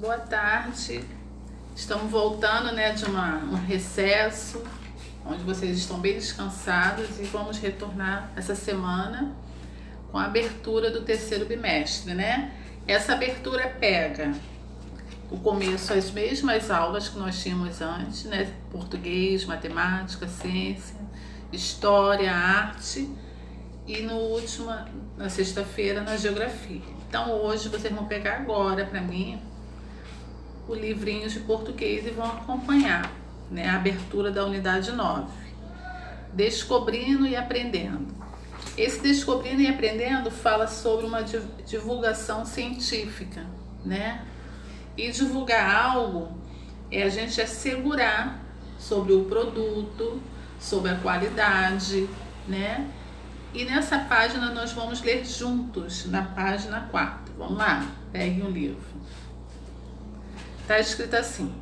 Boa tarde. Estamos voltando, de um recesso, onde vocês estão bem descansados, e vamos retornar essa semana com a abertura do terceiro bimestre, Essa abertura pega o começo, as mesmas aulas que nós tínhamos antes, Português, matemática, ciência, história, arte, e na sexta-feira, na geografia. Então hoje vocês vão pegar agora para mim o livrinho de português e vão acompanhar a abertura da unidade 9, Descobrindo e Aprendendo. Esse Descobrindo e Aprendendo fala sobre uma divulgação científica, E divulgar algo é a gente assegurar sobre o produto, sobre a qualidade, E nessa página nós vamos ler juntos, na página 4. Vamos lá, peguem o livro. Está escrito assim: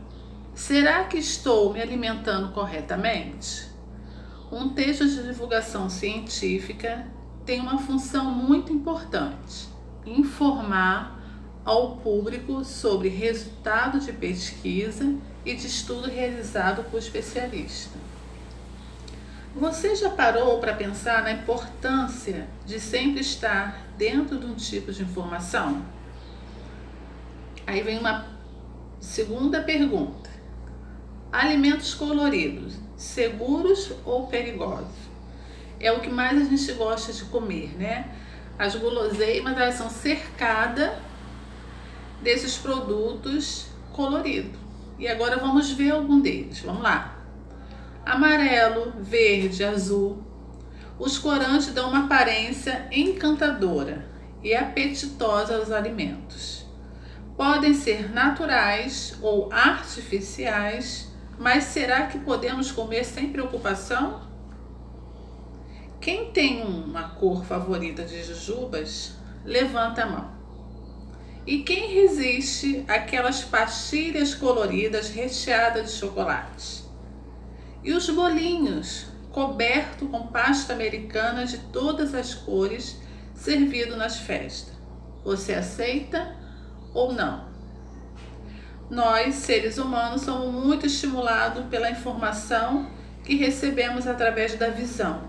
será que estou me alimentando corretamente? Um texto de divulgação científica tem uma função muito importante: informar ao público sobre resultado de pesquisa e de estudo realizado por especialistas. Você já parou para pensar na importância de sempre estar dentro de um tipo de informação? Aí vem uma segunda pergunta: alimentos coloridos, seguros ou perigosos? É o que mais a gente gosta de comer, As guloseimas, elas são cercadas desses produtos coloridos. E agora vamos ver algum deles. Vamos lá. Amarelo, verde, azul. Os corantes dão uma aparência encantadora e apetitosa aos alimentos. Podem ser naturais ou artificiais, mas será que podemos comer sem preocupação? Quem tem uma cor favorita de jujubas, levanta a mão. E quem resiste àquelas pastilhas coloridas recheadas de chocolate? E os bolinhos, cobertos com pasta americana de todas as cores, servido nas festas? Você aceita ou não? Nós, seres humanos, somos muito estimulados pela informação que recebemos através da visão,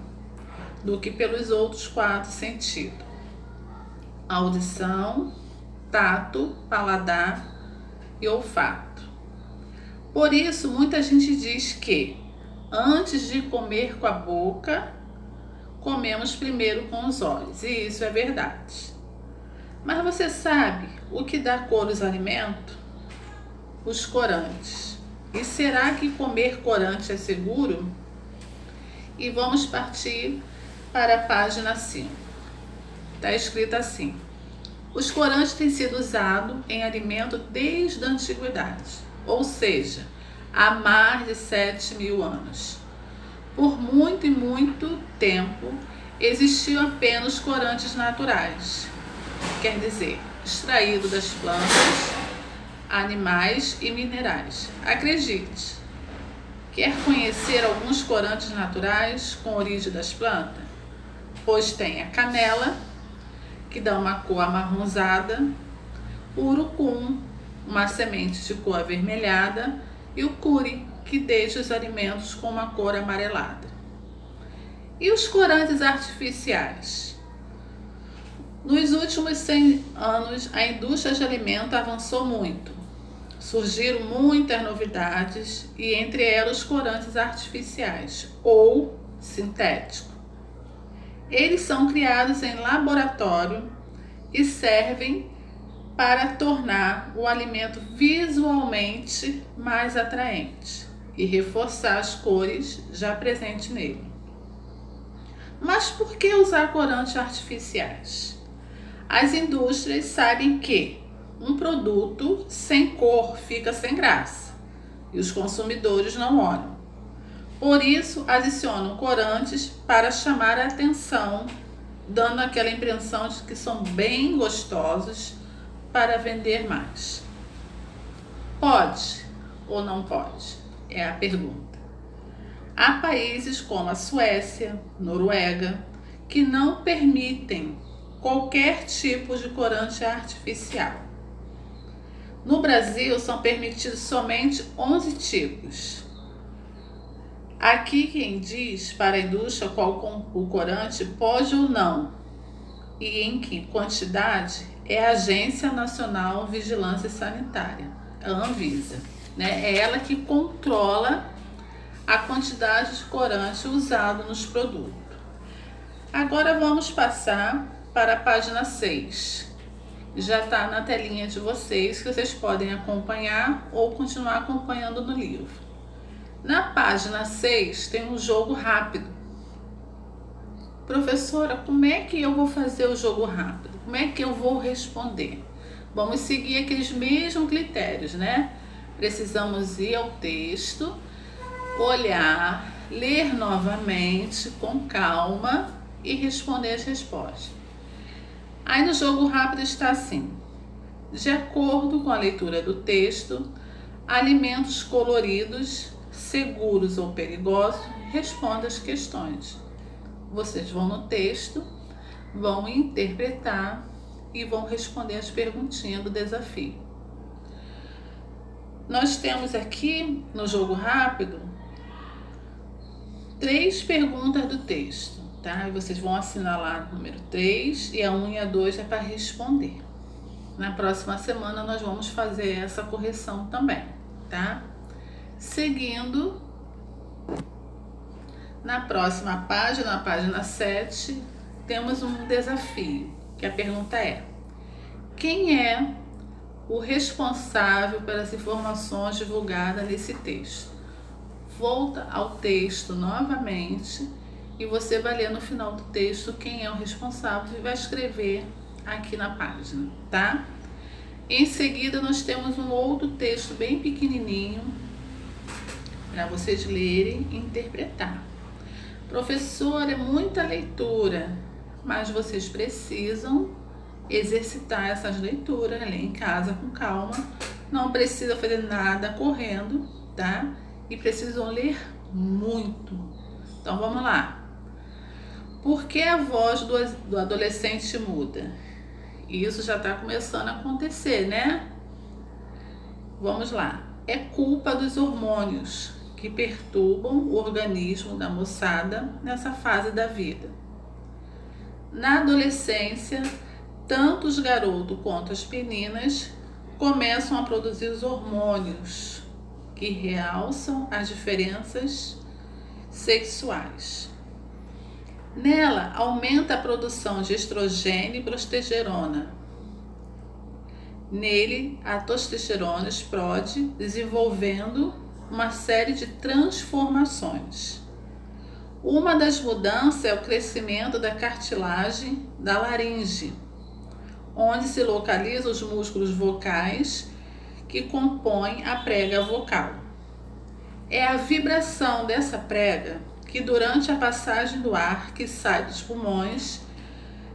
do que pelos outros 4 sentidos: audição, tato, paladar e olfato. Por isso, muita gente diz que antes de comer com a boca, comemos primeiro com os olhos, e isso é verdade. Mas você sabe o que dá cor aos alimentos? Os corantes. E será que comer corante é seguro? E vamos partir para a página 5. Está escrito assim: os corantes têm sido usados em alimento desde a antiguidade, ou seja, há mais de 7.000 anos. Por muito e muito tempo, existiam apenas corantes naturais, quer dizer, extraídos das plantas, animais e minerais. Acredite, quer conhecer alguns corantes naturais com origem das plantas? Pois tem a canela, que dá uma cor amarronzada, o urucum, uma semente de cor avermelhada, e o curi, que deixa os alimentos com uma cor amarelada. E os corantes artificiais? Nos últimos 100 anos, a indústria de alimentos avançou muito. Surgiram muitas novidades, e entre elas os corantes artificiais ou sintéticos. Eles são criados em laboratório e servem para tornar o alimento visualmente mais atraente e reforçar as cores já presentes nele. Mas por que usar corantes artificiais? As indústrias sabem que um produto sem cor fica sem graça e os consumidores não olham. Por isso, adicionam corantes para chamar a atenção, dando aquela impressão de que são bem gostosos para vender mais. Pode ou não pode? É a pergunta. Há países como a Suécia, Noruega, que não permitem qualquer tipo de corante artificial. No Brasil, são permitidos somente 11 tipos. Aqui quem diz para a indústria qual o corante pode ou não e em que quantidade é a Agência Nacional de Vigilância Sanitária, a Anvisa, né? É ela que controla a quantidade de corante usado nos produtos. Agora vamos passar para a página 6. Já está na telinha de vocês, que vocês podem acompanhar ou continuar acompanhando no livro. Na página 6 tem um jogo rápido. Professora, como é que eu vou fazer o jogo rápido? Como é que eu vou responder? Vamos seguir aqueles mesmos critérios, né? Precisamos ir ao texto, olhar, ler novamente com calma e responder as respostas. Aí no jogo rápido está assim: de acordo com a leitura do texto, alimentos coloridos, seguros ou perigosos, responda as questões. Vocês vão no texto, vão interpretar e vão responder as perguntinhas do desafio. Nós temos aqui no jogo rápido 3 perguntas do texto, tá? E vocês vão assinalar o número 3 e a 1 e a 2 é para responder. Na próxima semana nós vamos fazer essa correção também, tá? Seguindo, na próxima página, na página 7, temos um desafio, que a pergunta é: quem é o responsável pelas informações divulgadas nesse texto? Volta ao texto novamente e você vai ler no final do texto quem é o responsável e vai escrever aqui na página, tá? Em seguida, nós temos um outro texto bem pequenininho para vocês lerem e interpretar. Professor, é muita leitura, mas vocês precisam exercitar essas leituras, ler em casa com calma. Não precisa fazer nada correndo, tá? E precisam ler muito. Então vamos lá. Por que a voz do adolescente muda? Isso já está começando a acontecer, né? Vamos lá. É culpa dos hormônios que perturbam o organismo da moçada nessa fase da vida. Na adolescência, tanto os garotos quanto as meninas começam a produzir os hormônios que realçam as diferenças sexuais. Nela, aumenta a produção de estrogênio e progesterona. Nele, a testosterona explode, desenvolvendo uma série de transformações. Uma das mudanças é o crescimento da cartilagem da laringe, onde se localizam os músculos vocais que compõem a prega vocal. É a vibração dessa prega que, durante a passagem do ar que sai dos pulmões,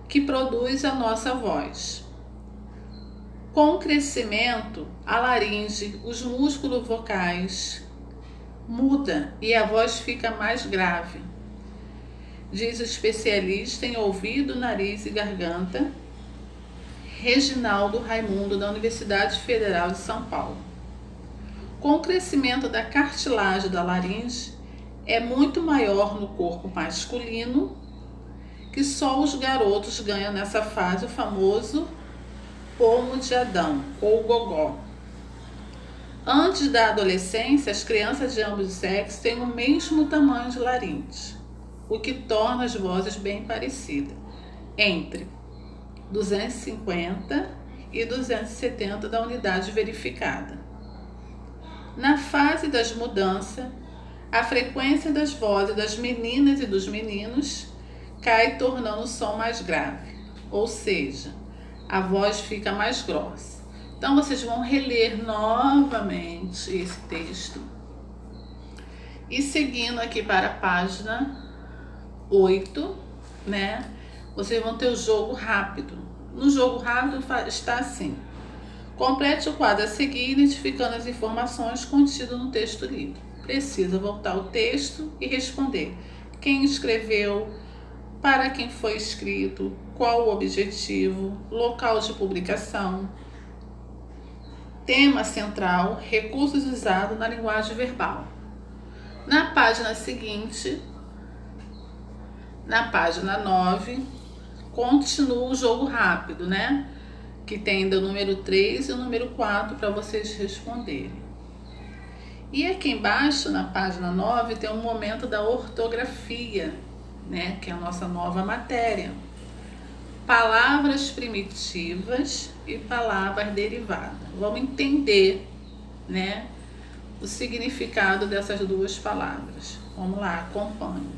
que produz a nossa voz. Com o crescimento, a laringe, os músculos vocais muda e a voz fica mais grave, diz o especialista em ouvido, nariz e garganta, Reginaldo Raimundo, da Universidade Federal de São Paulo. Com o crescimento da cartilagem da laringe, é muito maior no corpo masculino, que só os garotos ganham nessa fase o famoso pomo de Adão, ou gogó. Antes da adolescência, as crianças de ambos os sexos têm o mesmo tamanho de laringe, o que torna as vozes bem parecidas, entre 250 e 270 da unidade verificada. Na fase das mudanças, a frequência das vozes das meninas e dos meninos cai, tornando o som mais grave, ou seja, a voz fica mais grossa. Então vocês vão reler novamente esse texto e seguindo aqui para a página 8, né? Vocês vão ter o jogo rápido. No jogo rápido está assim: complete o quadro a seguir, identificando as informações contidas no texto lido. Precisa voltar ao texto e responder quem escreveu, para quem foi escrito, qual o objetivo, local de publicação, tema central, recursos usados na linguagem verbal. Na página seguinte, na página 9, continua o jogo rápido, né? Que tem ainda o número 3 e o número 4 para vocês responderem. E aqui embaixo, na página 9, tem um momento da ortografia, né? Que é a nossa nova matéria. Palavras primitivas e palavras derivadas. Vamos entender, né, o significado dessas duas palavras. Vamos lá, acompanhe.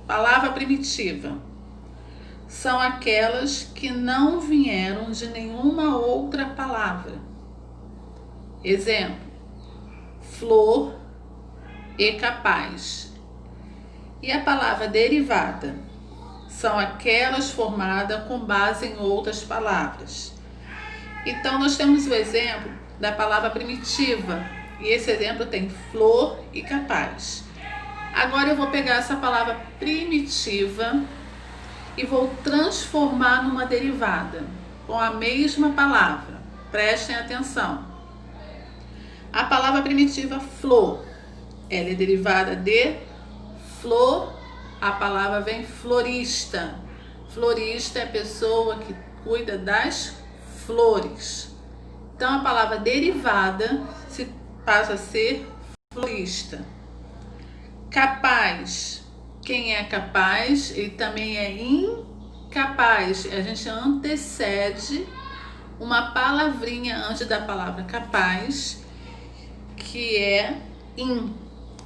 Palavra primitiva são aquelas que não vieram de nenhuma outra palavra. Exemplo: flor e capaz. E a palavra derivada são aquelas formadas com base em outras palavras. Então, nós temos o exemplo da palavra primitiva. E esse exemplo tem flor e capaz. Agora eu vou pegar essa palavra primitiva e vou transformar numa derivada com a mesma palavra. Prestem atenção. A palavra primitiva flor, ela é derivada de flor. A palavra vem florista. Florista é a pessoa que cuida das flores. Então a palavra derivada se passa a ser florista. Capaz. Quem é capaz, ele também é incapaz. A gente antecede uma palavrinha antes da palavra capaz, que é in.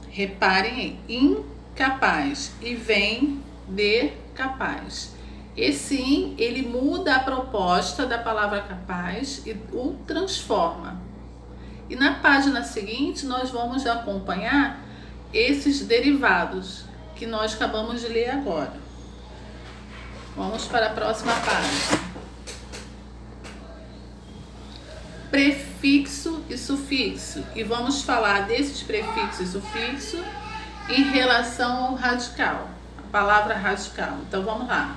Reparem aí, incapaz, e vem de capaz. Esse in, ele muda a proposta da palavra capaz e o transforma. E na página seguinte nós vamos acompanhar esses derivados que nós acabamos de ler agora. Vamos para a próxima página. Prefixo e sufixo. E vamos falar desses prefixos e sufixos em relação ao radical, a palavra radical. Então vamos lá.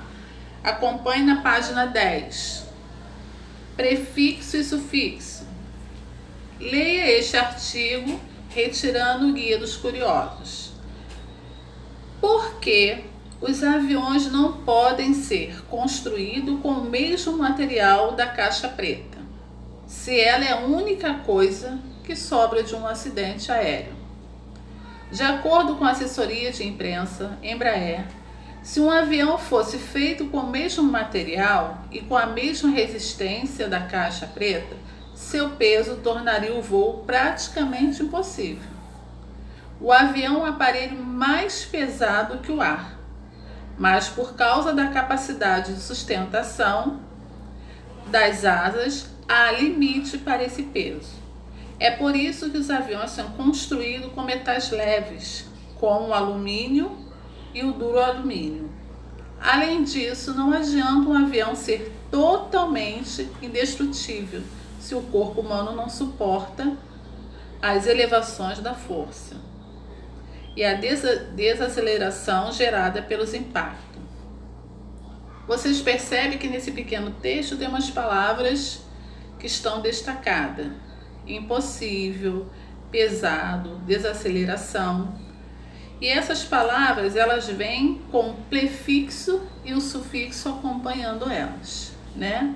Acompanhe na página 10. Prefixo e sufixo. Leia este artigo retirando o guia dos curiosos. Por que os aviões não podem ser construídos com o mesmo material da caixa preta, se ela é a única coisa que sobra de um acidente aéreo? De acordo com a assessoria de imprensa Embraer, se um avião fosse feito com o mesmo material e com a mesma resistência da caixa preta, seu peso tornaria o voo praticamente impossível. O avião é um aparelho mais pesado que o ar, mas por causa da capacidade de sustentação das asas, há limite para esse peso. É por isso que os aviões são construídos com metais leves, como o alumínio e o duro alumínio. Além disso, não adianta um avião ser totalmente indestrutível se o corpo humano não suporta as elevações da força e a desaceleração gerada pelos impactos. Vocês percebem que nesse pequeno texto tem umas palavras que estão destacadas: impossível, pesado, desaceleração. E essas palavras, elas vêm com o prefixo e o sufixo acompanhando elas, né?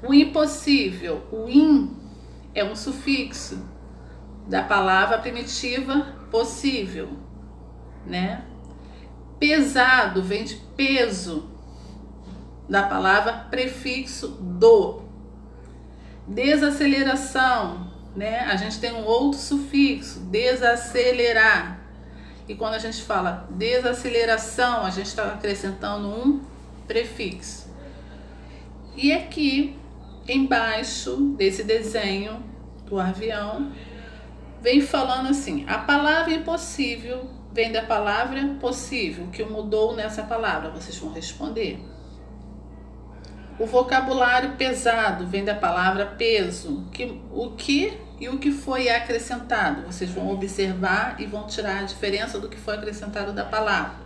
O impossível, o in, é um sufixo da palavra primitiva possível, né? Pesado vem de peso, da palavra prefixo do. Desaceleração, né? A gente tem um outro sufixo, desacelerar. E quando a gente fala desaceleração, a gente está acrescentando um prefixo. E aqui, embaixo desse desenho do avião, vem falando assim: a palavra impossível vem da palavra possível. O que mudou nessa palavra? Vocês vão responder. O vocabulário pesado vem da palavra peso. O que foi acrescentado? Vocês vão observar e vão tirar a diferença do que foi acrescentado da palavra.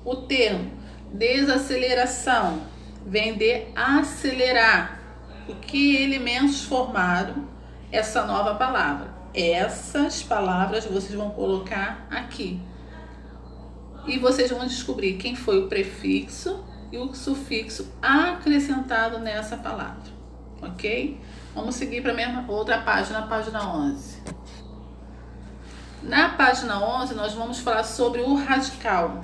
O termo desaceleração vem de acelerar. O que elementos formaram essa nova palavra. Essas palavras vocês vão colocar aqui. E vocês vão descobrir quem foi o prefixo e o sufixo acrescentado nessa palavra, ok? Vamos seguir para a mesma outra página, a página 11. Na página 11 nós vamos falar sobre o radical.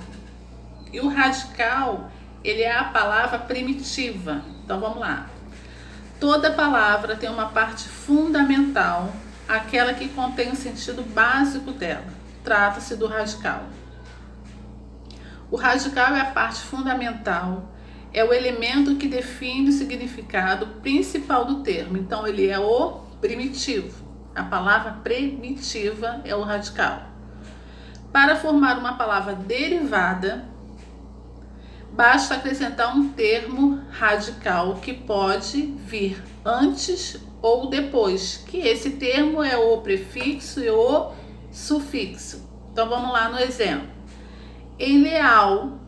E o radical, ele é a palavra primitiva. Então vamos lá. Toda palavra tem uma parte fundamental, aquela que contém o sentido básico dela. Trata-se do radical. O radical é a parte fundamental, é o elemento que define o significado principal do termo. Então, ele é o primitivo. A palavra primitiva é o radical. Para formar uma palavra derivada, basta acrescentar um termo radical que pode vir antes ou depois, que esse termo é o prefixo e o sufixo. Então, vamos lá no exemplo. Em leal,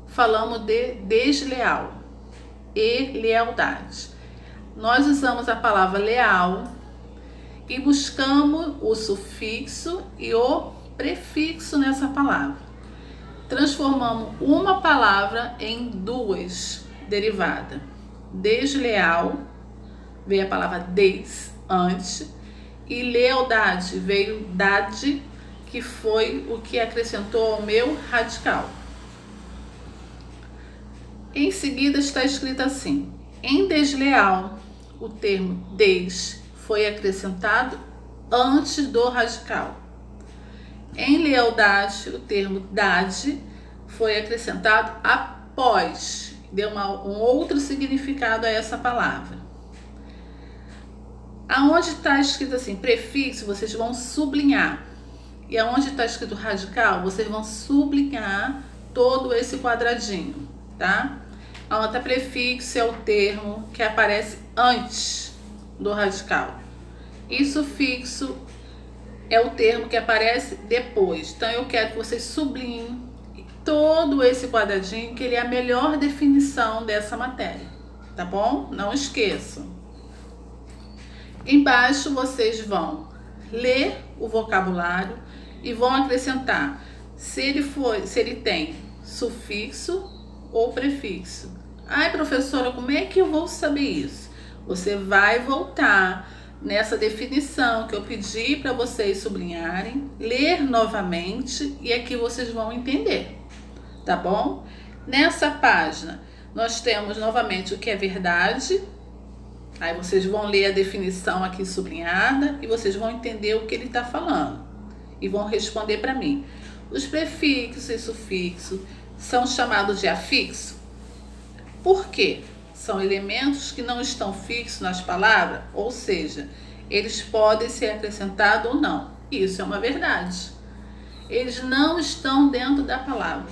falamos de desleal e lealdade. Nós usamos a palavra leal e buscamos o sufixo e o prefixo nessa palavra. Transformamos uma palavra em duas derivadas. Desleal, veio a palavra des antes, e lealdade, veio dade, que foi o que acrescentou ao meu radical. Em seguida está escrito assim: em desleal, o termo des foi acrescentado antes do radical. Em lealdade, o termo dade foi acrescentado após, deu um outro significado a essa palavra. Aonde está escrito assim, prefixo, vocês vão sublinhar. E aonde está escrito radical, vocês vão sublinhar todo esse quadradinho, tá? Aonde está prefixo é o termo que aparece antes do radical. E sufixo é o termo que aparece depois. Então, eu quero que vocês sublinhem todo esse quadradinho, que ele é a melhor definição dessa matéria, tá bom? Não esqueçam. Embaixo, vocês vão ler o vocabulário e vão acrescentar se ele tem sufixo ou prefixo. Ai, professora, como é que eu vou saber isso? Você vai voltar nessa definição que eu pedi para vocês sublinharem, ler novamente e aqui vocês vão entender, tá bom? Nessa página nós temos novamente o que é verdade. Aí vocês vão ler a definição aqui sublinhada e vocês vão entender o que ele está falando e vão responder para mim. Os prefixos e sufixos são chamados de afixo. Por quê? São elementos que não estão fixos nas palavras, ou seja, eles podem ser acrescentados ou não. Isso é uma verdade. Eles não estão dentro da palavra.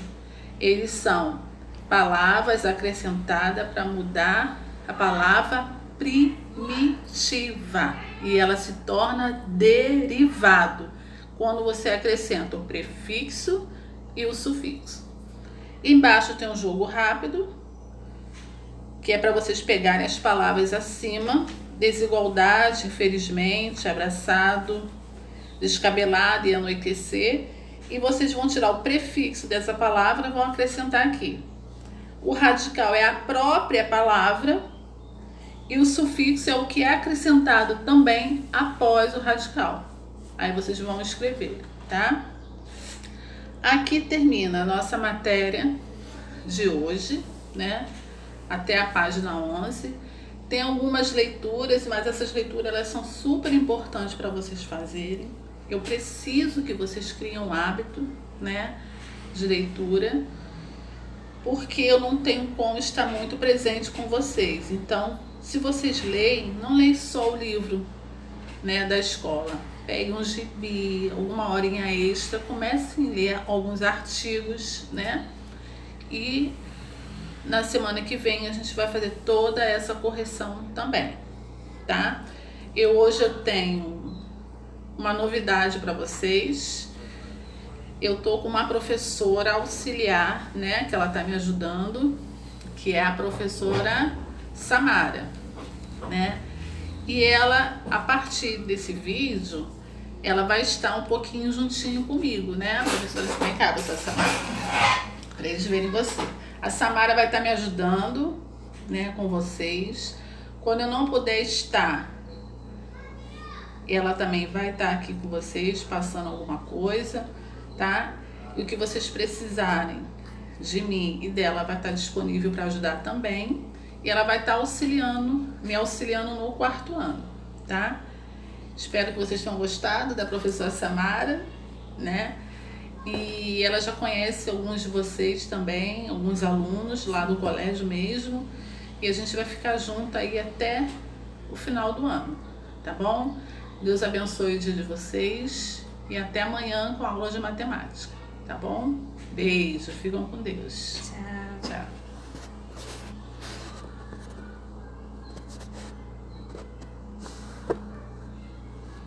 Eles são palavras acrescentadas para mudar a palavra primitiva e ela se torna derivado quando você acrescenta o prefixo e o sufixo. Embaixo tem um jogo rápido, que é para vocês pegarem as palavras acima: desigualdade, infelizmente, abraçado, descabelado e anoitecer, e vocês vão tirar o prefixo dessa palavra e vão acrescentar aqui. O radical é a própria palavra e o sufixo é o que é acrescentado também após o radical. Aí vocês vão escrever, tá? Aqui termina a nossa matéria de hoje, né? Até a página 11. Tem algumas leituras, mas essas leituras elas são super importantes para vocês fazerem. Eu preciso que vocês criem um hábito, né, de leitura, porque eu não tenho como estar muito presente com vocês. Então, se vocês leem, não leem só o livro, né, da escola. Peguem um gibi, alguma horinha extra, comecem a ler alguns artigos, né? E na semana que vem a gente vai fazer toda essa correção também, tá? Hoje eu tenho uma novidade para vocês. Eu tô com uma professora auxiliar, né, que ela tá me ajudando, que é a professora Samara, né? E ela, a partir desse vídeo, ela vai estar um pouquinho juntinho comigo, né? Professora, vem cá, professora Samara, para eles verem você. A Samara vai estar me ajudando, né, com vocês. Quando eu não puder estar, ela também vai estar aqui com vocês, passando alguma coisa, tá? E o que vocês precisarem de mim e dela vai estar disponível para ajudar também. E ela vai estar me auxiliando no 4º ano, tá? Espero que vocês tenham gostado da professora Samara, né? E ela já conhece alguns de vocês também, alguns alunos lá do colégio mesmo. E a gente vai ficar junto aí até o final do ano, tá bom? Deus abençoe o dia de vocês e até amanhã com a aula de matemática, tá bom? Beijo, ficam com Deus. Tchau.